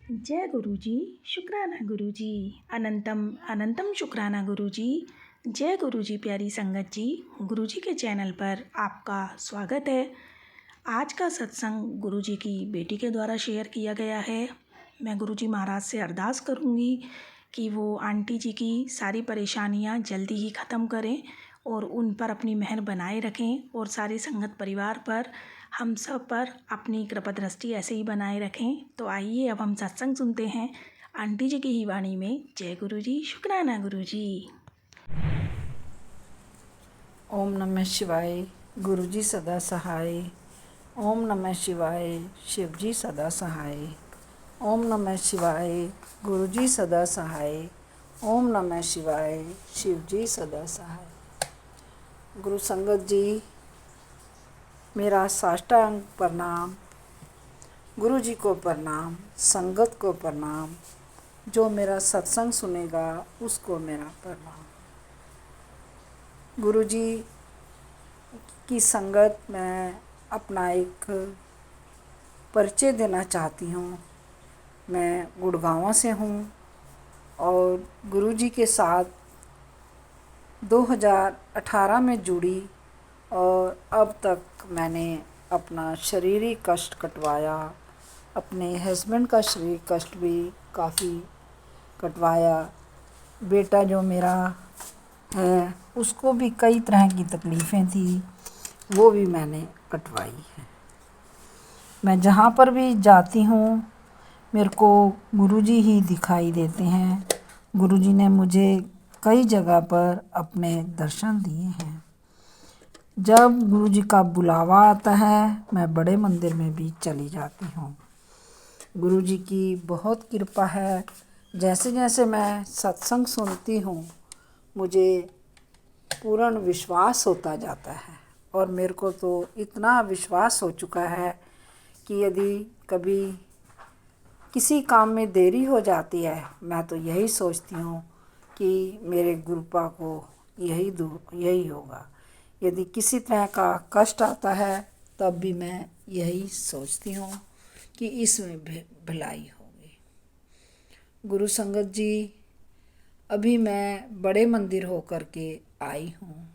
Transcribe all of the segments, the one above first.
जय गुरु जी। शुक्राना गुरु जी। अनंतम अनंतम शुक्राना गुरु जी। जय गुरु जी। प्यारी संगत जी, गुरु जी के चैनल पर आपका स्वागत है। आज का सत्संग गुरु जी की बेटी के द्वारा शेयर किया गया है। मैं गुरु जी महाराज से अरदास करूँगी कि वो आंटी जी की सारी परेशानियाँ जल्दी ही ख़त्म करें और उन पर अपनी मेहर बनाए रखें और सारी संगत परिवार पर, हम सब पर अपनी कृपा दृष्टि ऐसे ही बनाए रखें। तो आइए अब हम सत्संग सुनते हैं आंटी जी की ही वाणी में। जय गुरु जी। शुक्राना गुरु जी। ओम नमः शिवाय। गुरु जी सदा सहाय। ओम नमः शिवाय। शिव जी सदा सहाय। ओम नमः शिवाय। गुरु जी सदा सहाय। ओम नमः शिवाय। शिव जी सदा सहाय। गुरु संगत जी, मेरा साष्टांग प्रणाम। गुरु जी को प्रणाम, संगत को प्रणाम, जो मेरा सत्संग सुनेगा उसको मेरा प्रणाम। गुरु जी की संगत में अपना एक परिचय देना चाहती हूँ। मैं गुड़गांव से हूँ और गुरुजी के साथ 2018 में जुड़ी और अब तक मैंने अपना शारीरिक कष्ट कटवाया, अपने हस्बैंड का शारीरिक कष्ट भी काफ़ी कटवाया। बेटा जो मेरा है उसको भी कई तरह की तकलीफ़ें थी, वो भी मैंने कटवाई है। मैं जहाँ पर भी जाती हूँ मेरे को गुरुजी ही दिखाई देते हैं। गुरुजी ने मुझे कई जगह पर अपने दर्शन दिए हैं। जब गुरुजी का बुलावा आता है मैं बड़े मंदिर में भी चली जाती हूँ। गुरुजी की बहुत कृपा है। जैसे जैसे मैं सत्संग सुनती हूँ मुझे पूर्ण विश्वास होता जाता है और मेरे को तो इतना विश्वास हो चुका है कि यदि कभी किसी काम में देरी हो जाती है मैं तो यही सोचती हूँ कि मेरे गुरुपा को यही होगा। यदि किसी तरह का कष्ट आता है तब भी मैं यही सोचती हूँ कि इसमें भलाई होगी। गुरु संगत जी, अभी मैं बड़े मंदिर होकर के आई हूँ।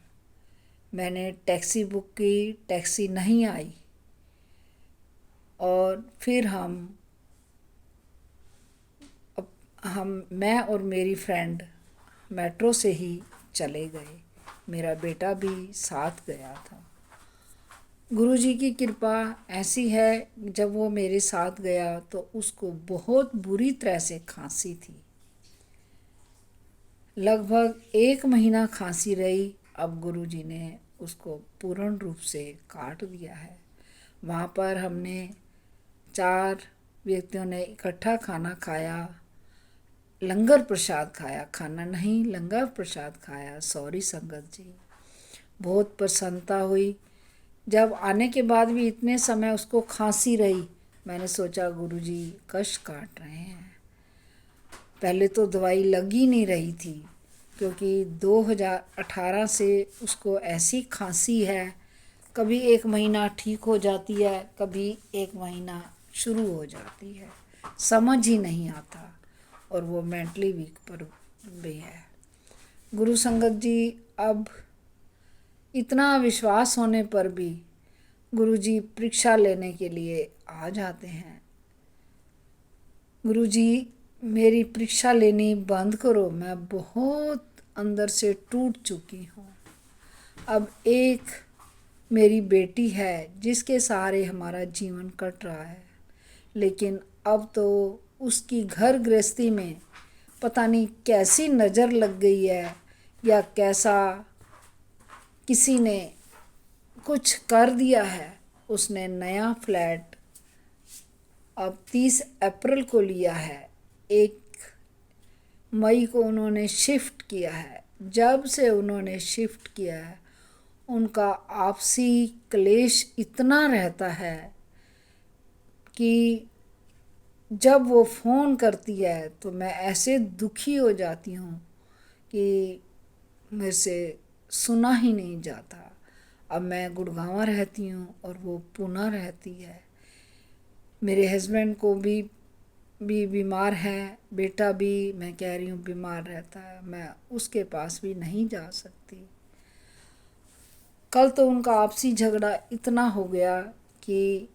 मैंने टैक्सी बुक की, टैक्सी नहीं आई और फिर मैं और मेरी फ्रेंड मेट्रो से ही चले गए। मेरा बेटा भी साथ गया था। गुरुजी की कृपा ऐसी है, जब वो मेरे साथ गया तो उसको बहुत बुरी तरह से खांसी थी। लगभग 1 महीना खांसी रही। अब गुरुजी ने उसको पूर्ण रूप से काट दिया है। वहाँ पर हमने 4 व्यक्तियों ने इकट्ठा खाना खाया, लंगर प्रसाद खाया, खाना नहीं लंगर प्रसाद खाया। सॉरी संगत जी, बहुत प्रसन्नता हुई। जब आने के बाद भी इतने समय उसको खांसी रही, मैंने सोचा गुरुजी कष्ट काट रहे हैं। पहले तो दवाई लग ही नहीं रही थी क्योंकि 2018 से उसको ऐसी खांसी है, कभी 1 महीना ठीक हो जाती है, कभी 1 महीना शुरू हो जाती है, समझ ही नहीं आता और वो मेंटली वीक पर भी है। गुरु संगत जी, अब इतना विश्वास होने पर भी गुरुजी परीक्षा लेने के लिए आ जाते हैं। गुरुजी मेरी परीक्षा लेनी बंद करो, मैं बहुत अंदर से टूट चुकी हूँ। अब एक मेरी बेटी है जिसके सहारे हमारा जीवन कट रहा है, लेकिन अब तो उसकी घर गृहस्थी में पता नहीं कैसी नज़र लग गई है या कैसा किसी ने कुछ कर दिया है। उसने नया फ्लैट अब 30 अप्रैल को लिया है, 1 मई को उन्होंने शिफ्ट किया है। जब से उन्होंने शिफ्ट किया है उनका आपसी क्लेश इतना रहता है कि जब वो फ़ोन करती है तो मैं ऐसे दुखी हो जाती हूँ कि मेरे से सुना ही नहीं जाता। अब मैं गुड़गांव रहती हूँ और वो पुणे रहती है। मेरे हस्बैंड को भी भी बीमार है, बेटा भी मैं कह रही हूँ बीमार रहता है, मैं उसके पास भी नहीं जा सकती। कल तो उनका आपसी झगड़ा इतना हो गया कि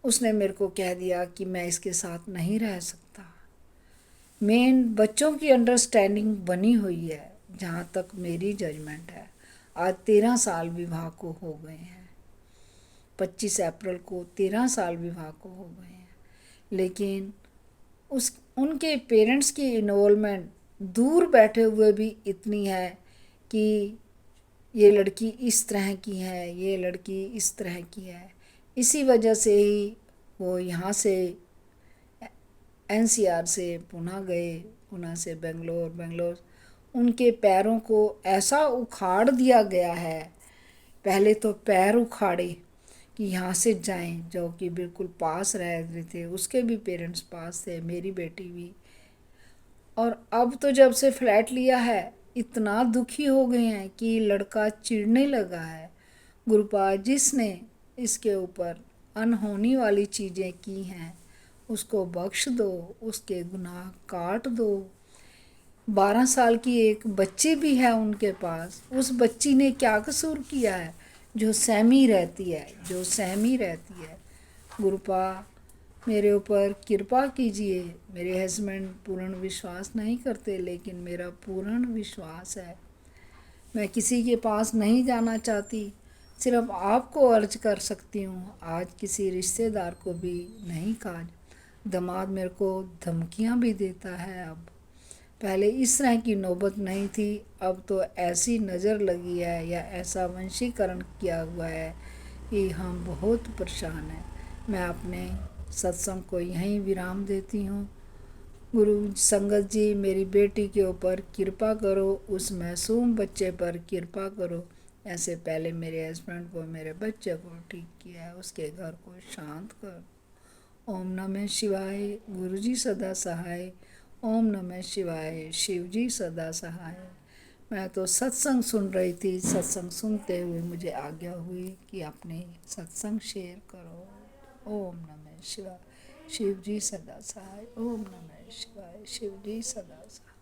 उसने मेरे को कह दिया कि मैं इसके साथ नहीं रह सकता। मेन बच्चों की अंडरस्टैंडिंग बनी हुई है जहाँ तक मेरी जजमेंट है। आज 13 साल विवाह को हो गए हैं, 25 अप्रैल को 13 साल विवाह को हो गए हैं, लेकिन उनके पेरेंट्स की इन्वॉल्वमेंट दूर बैठे हुए भी इतनी है कि ये लड़की इस तरह की है, ये लड़की इस तरह की है। इसी वजह से ही वो यहाँ से एनसीआर से पुणे गए, पुणे से बेंगलोर, बेंगलोर उनके पैरों को ऐसा उखाड़ दिया गया है। पहले तो पैर उखाड़े कि यहाँ से जाएं, जो कि बिल्कुल पास रह रहे थे, उसके भी पेरेंट्स पास थे, मेरी बेटी भी। और अब तो जब से फ्लैट लिया है इतना दुखी हो गए हैं कि लड़का चिढ़ने लगा है। गुरुपाल जिसने इसके ऊपर अनहोनी वाली चीज़ें की हैं उसको बख्श दो, उसके गुनाह काट दो। 12 साल की एक बच्ची भी है उनके पास, उस बच्ची ने क्या कसूर किया है जो सहमी रहती है, जो सहमी रहती है। गुरुपा मेरे ऊपर कृपा कीजिए। मेरे हस्बैंड पूर्ण विश्वास नहीं करते, लेकिन मेरा पूर्ण विश्वास है। मैं किसी के पास नहीं जाना चाहती, सिर्फ आपको अर्ज कर सकती हूँ। आज किसी रिश्तेदार को भी नहीं कहा। दामाद मेरे को धमकियाँ भी देता है। अब पहले इस तरह की नौबत नहीं थी, अब तो ऐसी नज़र लगी है या ऐसा वंशीकरण किया हुआ है कि हम बहुत परेशान हैं। मैं अपने सत्संग को यहीं विराम देती हूँ। गुरु संगत जी मेरी बेटी के ऊपर कृपा करो, उस मासूम बच्चे पर कृपा करो। ऐसे पहले मेरे हस्बैंड को, मेरे बच्चे को ठीक किया है, उसके घर को शांत कर। ओम नमः शिवाय। गुरु जी सदा सहाय। ओम नमः शिवाय। शिव जी सदा सहाय। मैं तो सत्संग सुन रही थी, सत्संग सुनते हुए मुझे आज्ञा हुई कि अपने सत्संग शेयर करो। ओम नमः शिवाय। शिव जी सदा सहाय। ओम नमः शिवाय। शिव जी सदा सहाय।